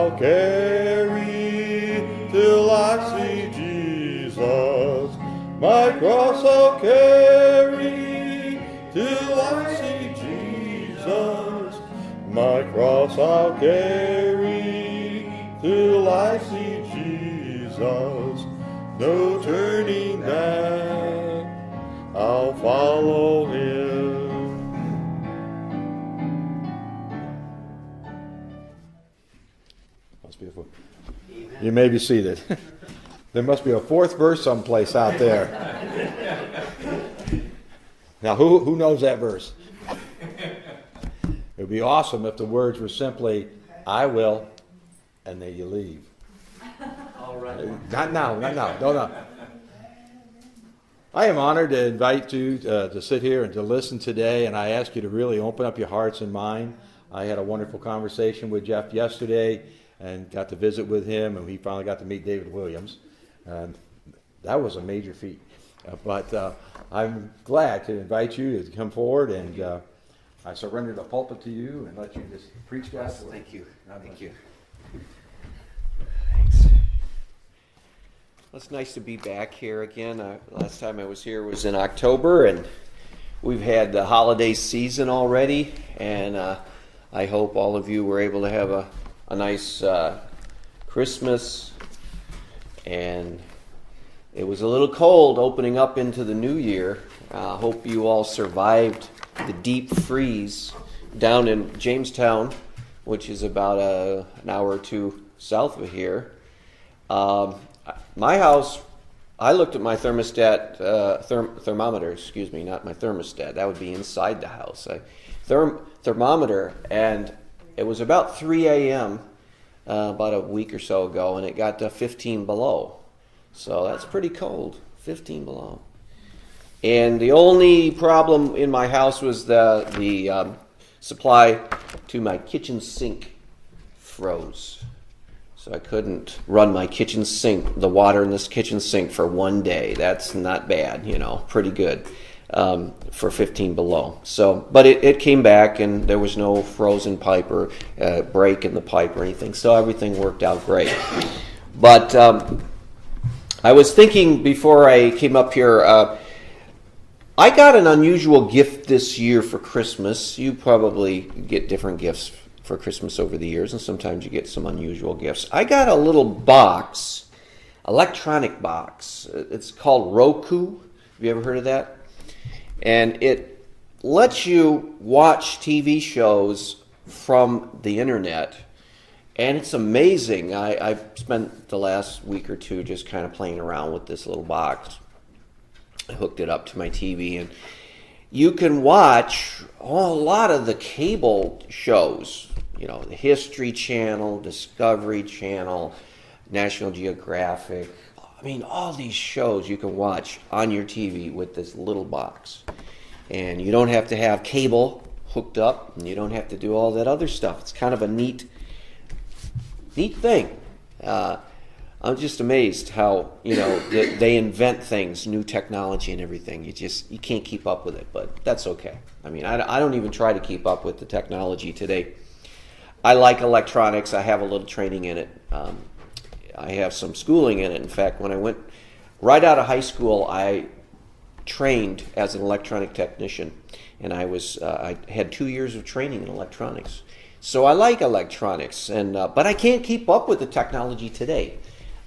I'll carry till I see Jesus. My cross I'll carry till I see Jesus. My cross I'll carry till I see Jesus. No turning back, I'll follow him. That's beautiful. You may be seated. There must be a fourth verse someplace out there. Now, who knows that verse? It would be awesome if the words were simply, I will, and then you leave. All right. Not now. No. I am honored to invite you to sit here and to listen today, and I ask you to really open up your hearts and mind. I had a wonderful conversation with Jeff yesterday and got to visit with him, and he finally got to meet David Williams. And that was a major feat. But I'm glad to invite you to come forward, and I surrender the pulpit to you and let you just preach God's word. Thank you. Thank you. Well, it's nice to be back here again. Last time I was here was in October, and we've had the holiday season already, and I hope all of you were able to have a nice Christmas. And it was a little cold opening up into the new year. Hope you all survived the deep freeze down in Jamestown, which is about an hour or two south of here. My house, I looked at my thermometer, not my thermostat. That would be inside the house. Thermometer, and it was about 3 a.m. About a week or so ago, and it got to 15 below. So that's pretty cold, 15 below. And the only problem in my house was the supply to my kitchen sink froze. So I couldn't run my kitchen sink, the water in this kitchen sink for one day. That's not bad, pretty good for 15 below. So, but it came back, and there was no frozen pipe or break in the pipe or anything. So everything worked out great. But I was thinking before I came up here, I got an unusual gift this year for Christmas. You probably get different gifts for Christmas over the years, and sometimes you get some unusual gifts. I got a little box, electronic box. It's called Roku. Have you ever heard of that? And it lets you watch TV shows from the internet, and it's amazing. I've spent the last week or two just kind of playing around with this little box. I hooked it up to my TV, and you can watch a lot of the cable shows, the History Channel, Discovery Channel, National Geographic. I mean, all these shows you can watch on your TV with this little box. And you don't have to have cable hooked up, and you don't have to do all that other stuff. It's kind of a neat thing. I'm just amazed how, they invent things, new technology and everything. You can't keep up with it, but that's okay. I mean, I don't even try to keep up with the technology today. I like electronics. I have a little training in it. I have some schooling in it. In fact, when I went right out of high school, I trained as an electronic technician, and I had 2 years of training in electronics. So I like electronics, but I can't keep up with the technology today.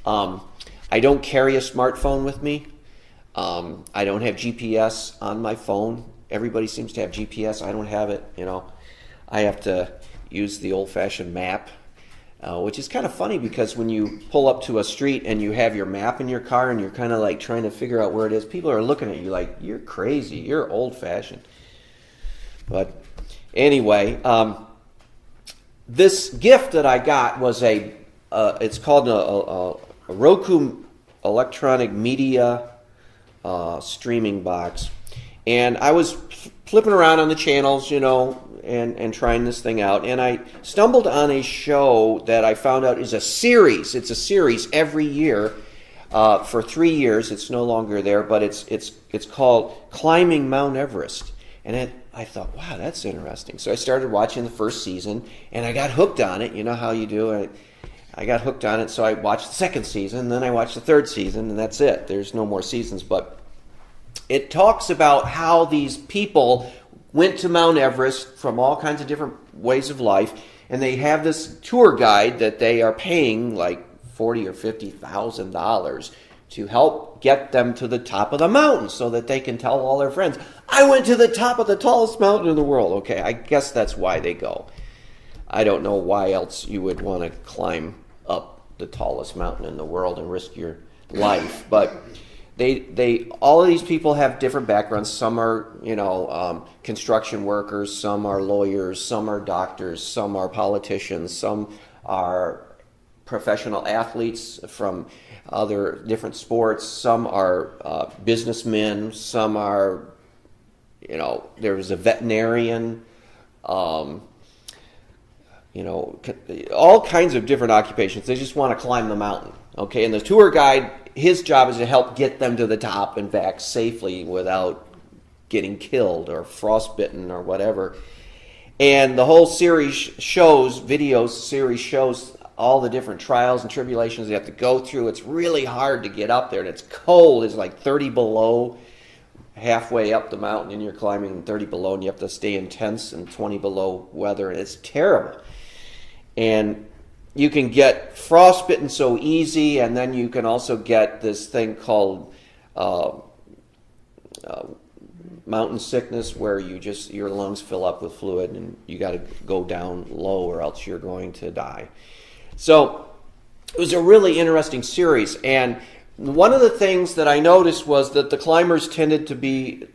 I don't carry a smartphone with me. I don't have GPS on my phone. Everybody seems to have GPS. I don't have it. I have to use the old-fashioned map, which is kind of funny because when you pull up to a street and you have your map in your car and you're kind of like trying to figure out where it is, people are looking at you like, you're crazy, you're old-fashioned. But anyway, this gift that I got was it's called a Roku electronic media streaming box. And I was flipping around on the channels, and trying this thing out. And I stumbled on a show that I found out is a series. It's a series every year for 3 years. It's no longer there, but it's called Climbing Mount Everest. And I thought, wow, that's interesting. So I started watching the first season, and I got hooked on it. You know how you do it. I got hooked on it, so I watched the second season, and then I watched the third season, and that's it. There's no more seasons, but it talks about how these people went to Mount Everest from all kinds of different ways of life, and they have this tour guide that they are paying like $40,000 or $50,000 to help get them to the top of the mountain so that they can tell all their friends, I went to the top of the tallest mountain in the world. Okay, I guess that's why they go. I don't know why else you would want to climb up the tallest mountain in the world and risk your life. But they all of these people have different backgrounds. Some are, construction workers. Some are lawyers. Some are doctors. Some are politicians. Some are professional athletes from other different sports. Some are businessmen. Some are, there was a veterinarian. All kinds of different occupations. They just want to climb the mountain. Okay, and the tour guide, his job is to help get them to the top and back safely without getting killed or frostbitten or whatever. And the whole series shows all the different trials and tribulations they have to go through. It's really hard to get up there, and it's cold. It's like 30 below halfway up the mountain, and you're climbing 30 below, and you have to stay in tents in 20 below weather, and it's terrible. And you can get frostbitten so easy, and then you can also get this thing called mountain sickness, where your lungs fill up with fluid, and you got to go down low, or else you're going to die. So it was a really interesting series, and one of the things that I noticed was that the climbers tended to be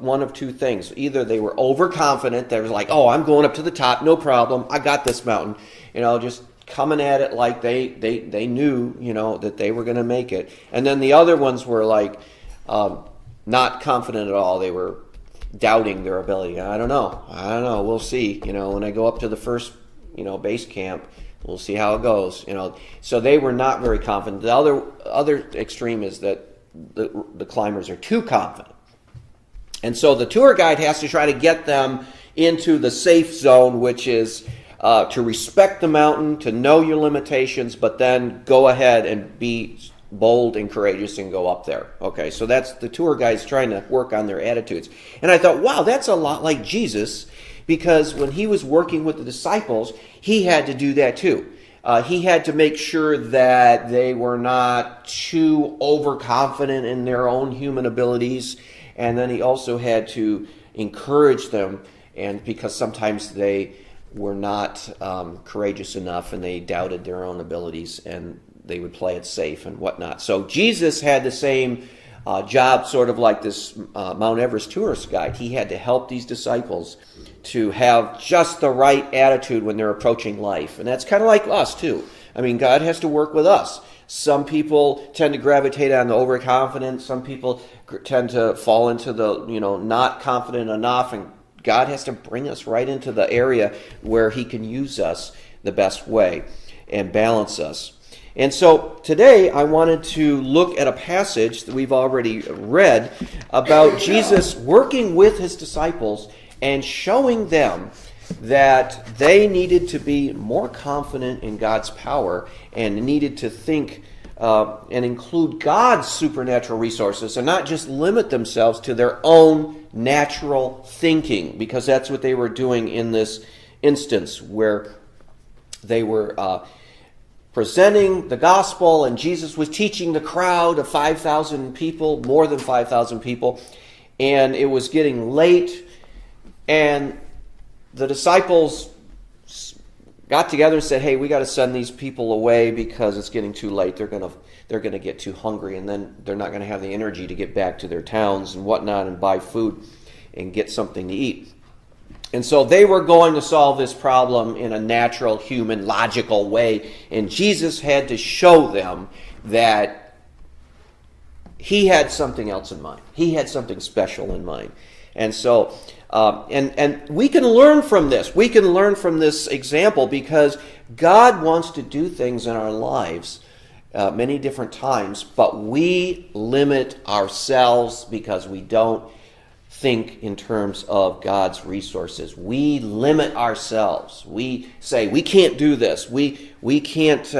one of two things. Either they were overconfident, they were like, oh, I'm going up to the top, no problem, I got this mountain, just coming at it like they knew, that they were going to make it. And then the other ones were like not confident at all. They were doubting their ability. I don't know, we'll see. When I go up to the first, base camp, we'll see how it goes. So they were not very confident. The other extreme is that the climbers are too confident. And so the tour guide has to try to get them into the safe zone, which is to respect the mountain, to know your limitations, but then go ahead and be bold and courageous and go up there. Okay, so that's the tour guide's trying to work on their attitudes. And I thought, wow, that's a lot like Jesus, because when he was working with the disciples, he had to do that too. He had to make sure that they were not too overconfident in their own human abilities, and then he also had to encourage them, and because sometimes they were not courageous enough and they doubted their own abilities, and they would play it safe and whatnot. So Jesus had the same job, sort of like this Mount Everest tourist guide. He had to help these disciples to have just the right attitude when they're approaching life. And that's kind of like us too. I mean, God has to work with us. Some people tend to gravitate on the overconfident. Some people tend to fall into the, not confident enough. And God has to bring us right into the area where he can use us the best way and balance us. And so today I wanted to look at a passage that we've already read about Jesus working with his disciples and showing them that they needed to be more confident in God's power and needed to think and include God's supernatural resources and not just limit themselves to their own natural thinking, because that's what they were doing in this instance where they were presenting the gospel, and Jesus was teaching the crowd of 5,000 people, more than 5,000 people, and it was getting late, and the disciples got together and said, hey, we got to send these people away because it's getting too late. They're going to get too hungry, and then they're not going to have the energy to get back to their towns and whatnot and buy food and get something to eat. And so they were going to solve this problem in a natural, human, logical way. And Jesus had to show them that he had something else in mind. He had something special in mind. And so, and we can learn from this. We can learn from this example because God wants to do things in our lives many different times, but we limit ourselves because we don't think in terms of God's resources. We limit ourselves. We say, we can't do this. We can't,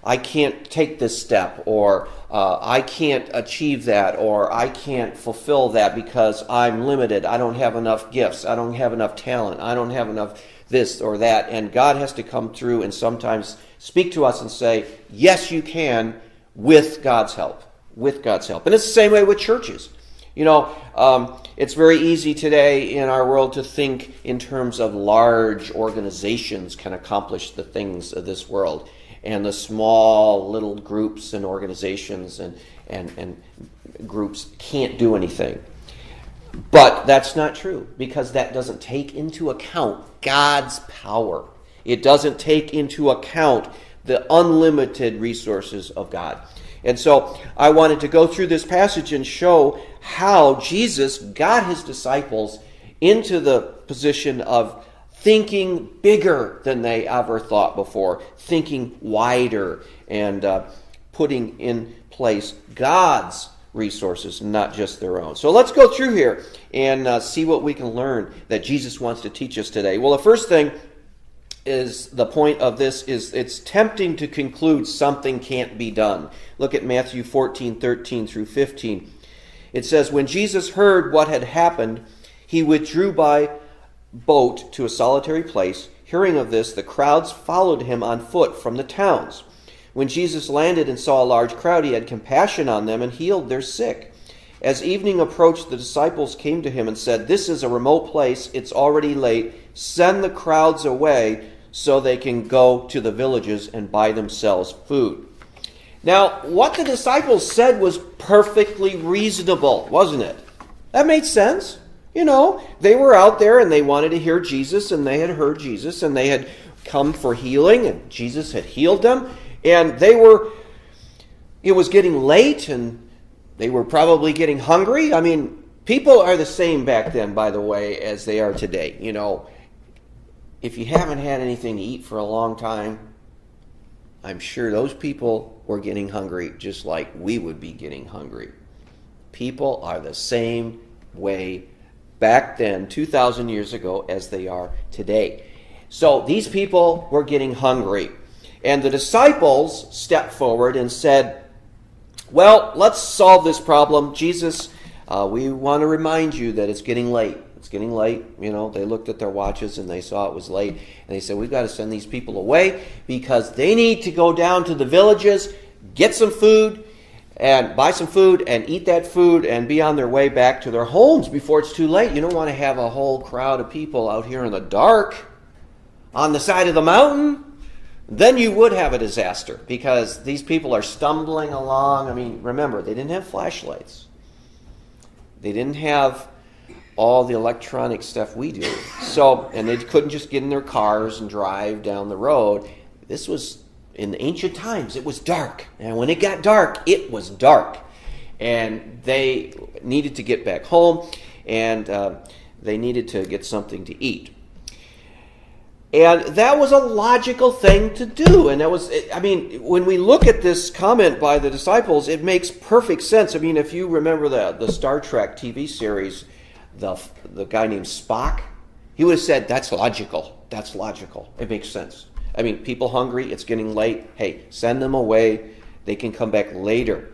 I can't take this step, or I can't achieve that, or I can't fulfill that because I'm limited. I don't have enough gifts. I don't have enough talent. I don't have enough this or that. And God has to come through and sometimes speak to us and say, yes, you can, with God's help. With God's help. And it's the same way with churches. You know, it's very easy today in our world to think in terms of large organizations can accomplish the things of this world, and the small little groups and organizations and groups can't do anything. But that's not true, because that doesn't take into account God's power. It doesn't take into account the unlimited resources of God. And so I wanted to go through this passage and show how Jesus got his disciples into the position of thinking bigger than they ever thought before, thinking wider, and putting in place God's resources, not just their own. So let's go through here and see what we can learn that Jesus wants to teach us today. Well, the first thing is, the point of this is, it's tempting to conclude something can't be done. Look at Matthew 14:13 through 15. It says, when Jesus heard what had happened, he withdrew by boat to a solitary place. Hearing of this, the crowds followed him on foot from the towns. When Jesus landed and saw a large crowd, he had compassion on them and healed their sick. As evening approached, the disciples came to him and said, this is a remote place. It's already late. Send the crowds away so they can go to the villages and buy themselves food. Now, what the disciples said was perfectly reasonable, wasn't it? That made sense. You know, they were out there and they wanted to hear Jesus, and they had heard Jesus, and they had come for healing, and Jesus had healed them. And it was getting late, and they were probably getting hungry. I mean, people are the same back then, by the way, as they are today. You know, if you haven't had anything to eat for a long time, I'm sure those people were getting hungry just like we would be getting hungry. People are the same way back then, 2,000 years ago, as they are today. So these people were getting hungry. And the disciples stepped forward and said, well, let's solve this problem. Jesus, we want to remind you that it's getting late. It's getting late. You know, they looked at their watches and they saw it was late. And they said, we've got to send these people away because they need to go down to the villages, get some food, and buy some food and eat that food and be on their way back to their homes before it's too late. You don't want to have a whole crowd of people out here in the dark on the side of the mountain. Then you would have a disaster, because these people are stumbling along. I mean, remember, they didn't have flashlights. They didn't have all the electronic stuff we do. So, and they couldn't just get in their cars and drive down the road. This was, in the ancient times, it was dark. And when it got dark, it was dark. And they needed to get back home, and they needed to get something to eat. And that was a logical thing to do. And that was, I mean, when we look at this comment by the disciples, it makes perfect sense. I mean, if you remember the Star Trek TV series, the guy named Spock, he would have said, that's logical. That's logical. It makes sense. I mean, people hungry, it's getting late. Hey, send them away. They can come back later.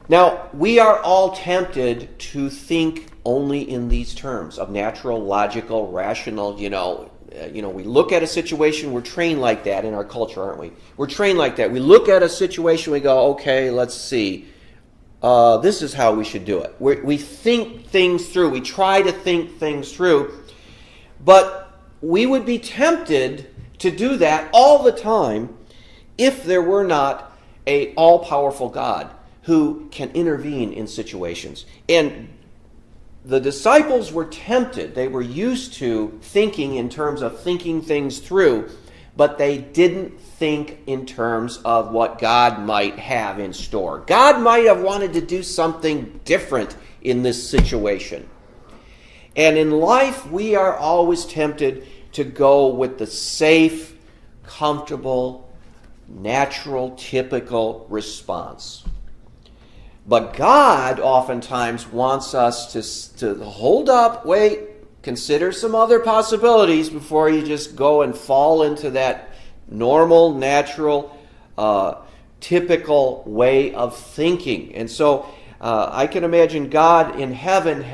Now, we are all tempted to think only in these terms of natural, logical, rational. You know, we look at a situation, we're trained like that in our culture, aren't we? We're trained like that. We look at a situation, we go, okay, let's see. This is how we should do it. We think things through. We try to think things through. But we would be tempted to do that all the time if there were not an all-powerful God who can intervene in situations. And the disciples were tempted. They were used to thinking in terms of thinking things through, but they didn't think in terms of what God might have in store. God might have wanted to do something different in this situation. And in life, we are always tempted to go with the safe, comfortable, natural, typical response. But God oftentimes wants us to hold up, wait, consider some other possibilities before you just go and fall into that normal, natural, typical way of thinking. And so I can imagine God in heaven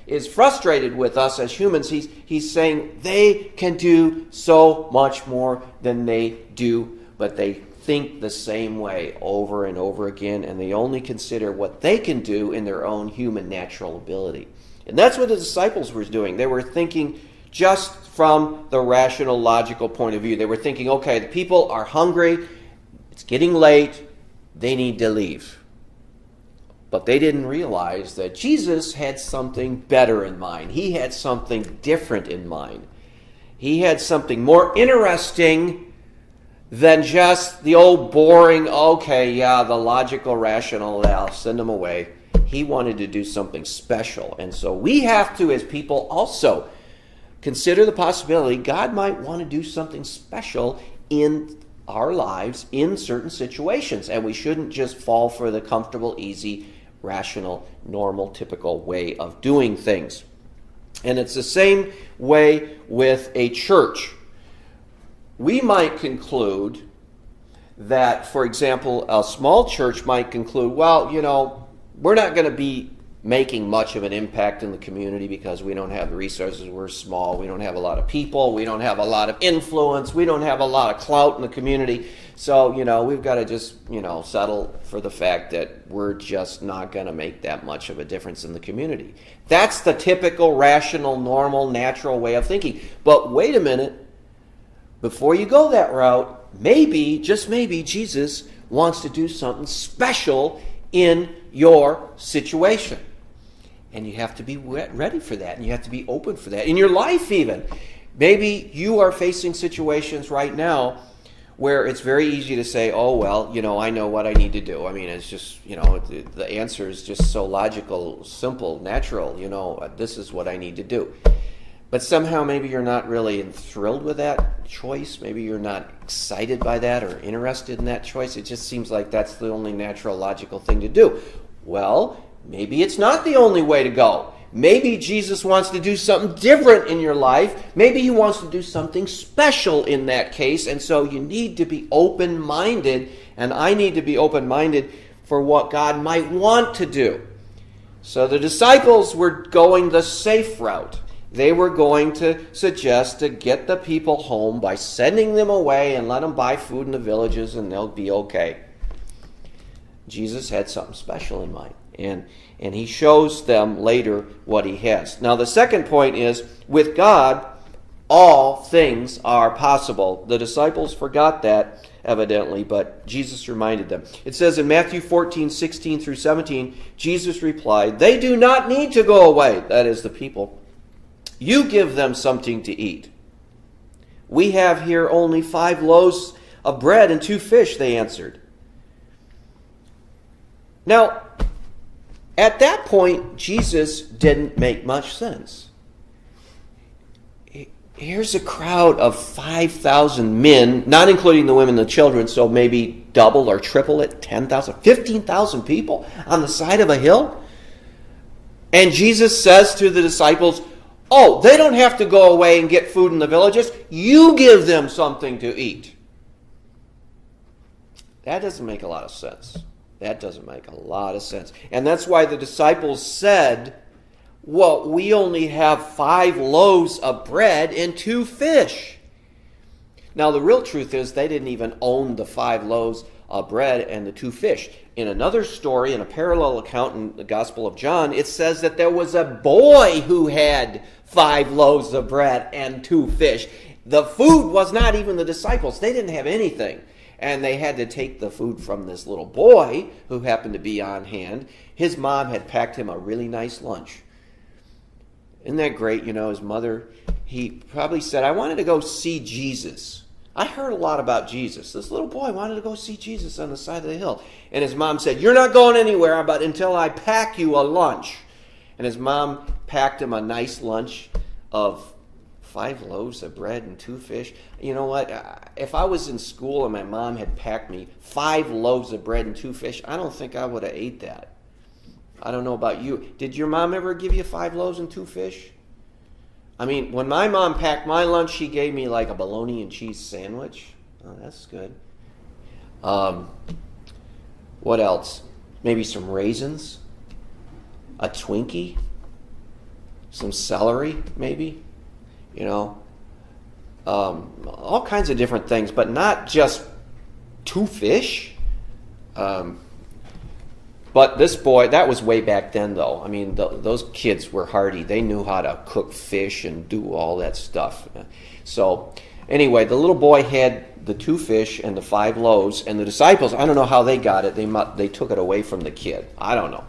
is frustrated with us as humans. He's saying they can do so much more than they do, but they think the same way over and over again, and they only consider what they can do in their own human natural ability. And that's what the disciples were doing. They were thinking just from the rational, logical point of view. They were thinking, okay, the people are hungry, it's getting late, they need to leave. But they didn't realize that Jesus had something better in mind. He had something different in mind. He had something more interesting than just the old boring, okay, yeah, the logical, rational, I'll send them away. He wanted to do something special. And so we have to, as people, also consider the possibility God might want to do something special in our lives in certain situations. And we shouldn't just fall for the comfortable, easy, rational, normal, typical way of doing things. And it's the same way with a church. We might conclude that, for example, a small church might conclude, well, we're not going to be making much of an impact in the community because we don't have the resources. We're small. We don't have a lot of people. We don't have a lot of influence. We don't have a lot of clout in the community. So, we've got to just, settle for the fact that we're just not going to make that much of a difference in the community. That's the typical, rational, normal, natural way of thinking. But wait a minute. Before you go that route, maybe, just maybe, Jesus wants to do something special in your situation. And you have to be ready for that, and you have to be open for that. In your life even. Maybe you are facing situations right now where it's very easy to say, oh, well, I know what I need to do. I mean, it's just, the answer is just so logical, simple, natural. This is what I need to do. But somehow maybe you're not really thrilled with that choice. Maybe you're not excited by that or interested in that choice. It just seems like that's the only natural, logical thing to do. Well, maybe it's not the only way to go. Maybe Jesus wants to do something different in your life. Maybe he wants to do something special in that case. And so you need to be open-minded, and I need to be open-minded for what God might want to do. So the disciples were going the safe route. They were going to suggest to get the people home by sending them away and let them buy food in the villages and they'll be okay. Jesus had something special in mind. And he shows them later what he has. Now the second point is, with God, all things are possible. The disciples forgot that, evidently, but Jesus reminded them. It says in Matthew 14:16 through 17, Jesus replied, "They do not need to go away," that is the people. "You give them something to eat." "We have here only 5 loaves of bread and 2 fish," they answered. Now, at that point, Jesus didn't make much sense. Here's a crowd of 5,000 men, not including the women and the children, so maybe double or triple it, 10,000, 15,000 people on the side of a hill. And Jesus says to the disciples, oh, they don't have to go away and get food in the villages. You give them something to eat. That doesn't make a lot of sense. That doesn't make a lot of sense. And that's why the disciples said, well, we only have 5 loaves of bread and 2 fish. Now, the real truth is they didn't even own the 5 loaves of bread and the 2 fish. In another story, in a parallel account in the Gospel of John, it says that there was a boy who had 5 loaves of bread and 2 fish. The food was not even the disciples. They didn't have anything. And they had to take the food from this little boy who happened to be on hand. His mom had packed him a really nice lunch. Isn't that great? His mother, he probably said, I wanted to go see Jesus. I heard a lot about Jesus. This little boy wanted to go see Jesus on the side of the hill. And his mom said, you're not going anywhere but until I pack you a lunch. And his mom packed him a nice lunch of 5 loaves of bread and 2 fish. You know what? If I was in school and my mom had packed me 5 loaves of bread and 2 fish, I don't think I would have ate that. I don't know about you. Did your mom ever give you 5 loaves and 2 fish? I mean, when my mom packed my lunch, she gave me like a bologna and cheese sandwich. Oh, that's good. What else? Maybe some raisins, a Twinkie, some celery, maybe. You know, all kinds of different things, but not just 2 fish. But this boy, that was way back then, though. I mean, those kids were hardy. They knew how to cook fish and do all that stuff. So, anyway, the little boy had the 2 fish and the 5 loaves, and the disciples, I don't know how they got it. They took it away from the kid. I don't know.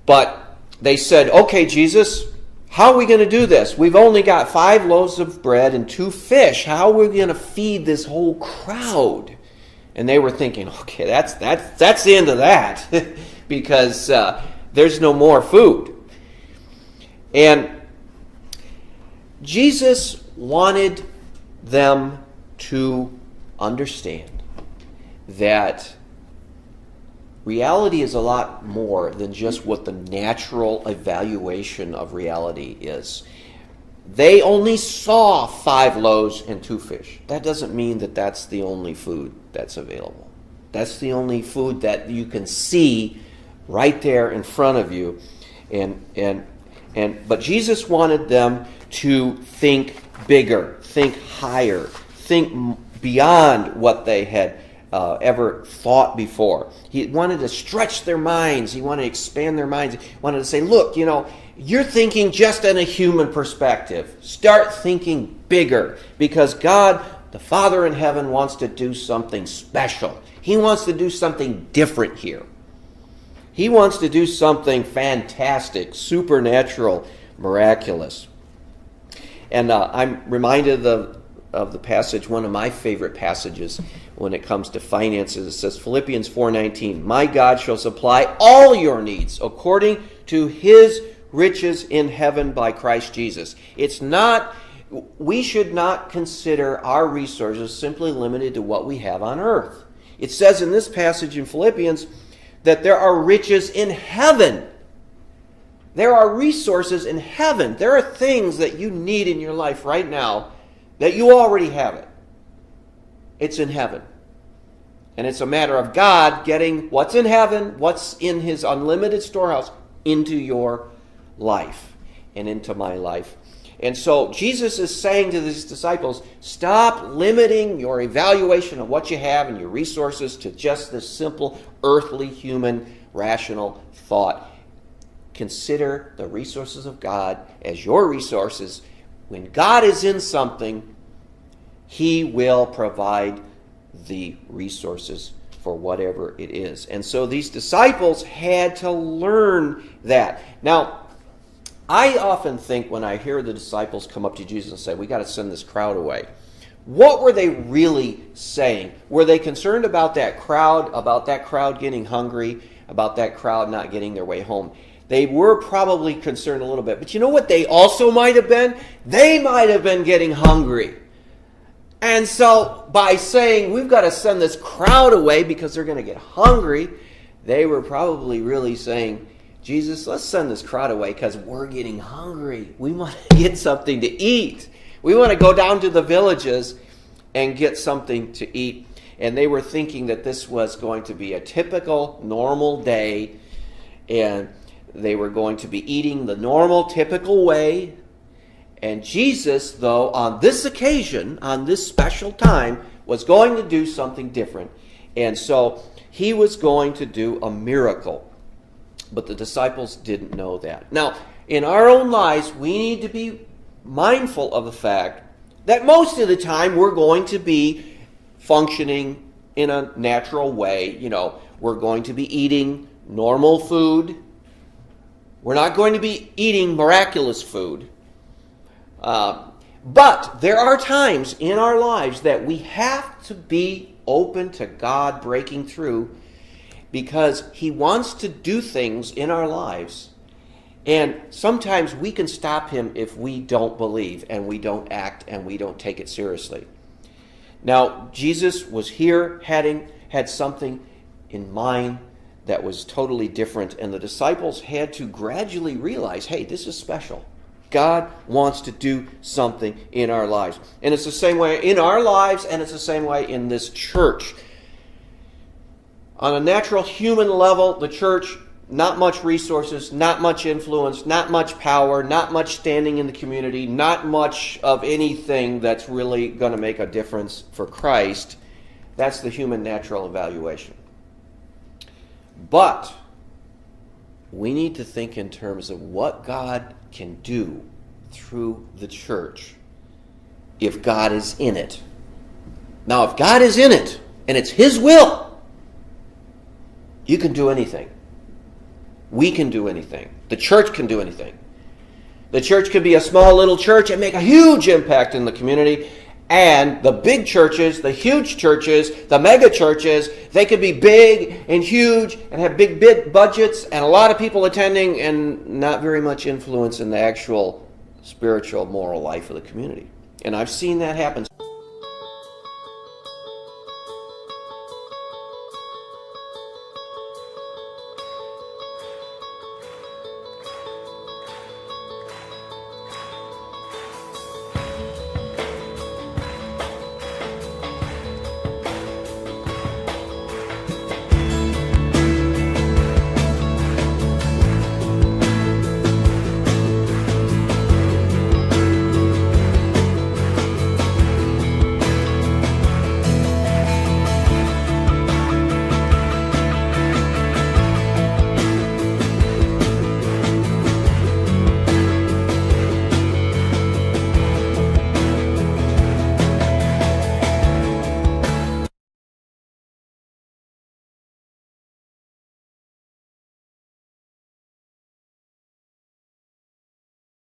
But they said, okay, Jesus, how are we going to do this? We've only got 5 loaves of bread and 2 fish. How are we going to feed this whole crowd? And they were thinking, okay, that's the end of that because there's no more food. And Jesus wanted them to understand that reality is a lot more than just what the natural evaluation of reality is. They only saw 5 loaves and 2 fish. That doesn't mean that that's the only food that's available. That's the only food that you can see right there in front of you. But Jesus wanted them to think bigger, think higher, think beyond what they had ever thought before. He wanted to stretch their minds. He wanted to expand their minds. He wanted to say, look, you're thinking just in a human perspective. Start thinking bigger because God, the Father in heaven, wants to do something special. He wants to do something different here. He wants to do something fantastic, supernatural, miraculous. And I'm reminded of the passage, one of my favorite passages when it comes to finances. It says, Philippians 4:19, my God shall supply all your needs according to his riches in heaven by Christ Jesus. We should not consider our resources simply limited to what we have on earth. It says in this passage in Philippians that there are riches in heaven. There are resources in heaven. There are things that you need in your life right now that you already have it. It's in heaven. And it's a matter of God getting what's in heaven, what's in his unlimited storehouse, into your life and into my life. And so Jesus is saying to his disciples, stop limiting your evaluation of what you have and your resources to just this simple earthly, human, rational thought. Consider the resources of God as your resources. When God is in something, he will provide the resources for whatever it is. And so these disciples had to learn that. Now, I often think when I hear the disciples come up to Jesus and say, we got to send this crowd away. What were they really saying? Were they concerned about that crowd getting hungry, about that crowd not getting their way home? They were probably concerned a little bit. But you know what they also might have been? They might have been getting hungry. And so by saying, we've got to send this crowd away because they're going to get hungry, they were probably really saying, Jesus, let's send this crowd away because we're getting hungry. We want to get something to eat. We want to go down to the villages and get something to eat. And they were thinking that this was going to be a typical, normal day. And they were going to be eating the normal, typical way. And Jesus, though, on this occasion, on this special time, was going to do something different. And so he was going to do a miracle. But the disciples didn't know that. Now, in our own lives, we need to be mindful of the fact that most of the time we're going to be functioning in a natural way. We're going to be eating normal food. We're not going to be eating miraculous food. But there are times in our lives that we have to be open to God breaking through because he wants to do things in our lives. And sometimes we can stop him if we don't believe and we don't act and we don't take it seriously. Now, Jesus was here, had something in mind that was totally different, and the disciples had to gradually realize, hey, this is special. God wants to do something in our lives. And it's the same way in our lives, and it's the same way in this church. On a natural human level, the church, not much resources, not much influence, not much power, not much standing in the community, not much of anything that's really going to make a difference for Christ. That's the human natural evaluation. But we need to think in terms of what God can do through the church if God is in it. Now, if God is in it and it's His will, you can do anything. We can do anything. The church can do anything. The church can be a small little church and make a huge impact in the community. And the big churches, the huge churches, the mega churches, they could be big and huge and have big budgets and a lot of people attending and not very much influence in the actual spiritual, moral life of the community. And I've seen that happen.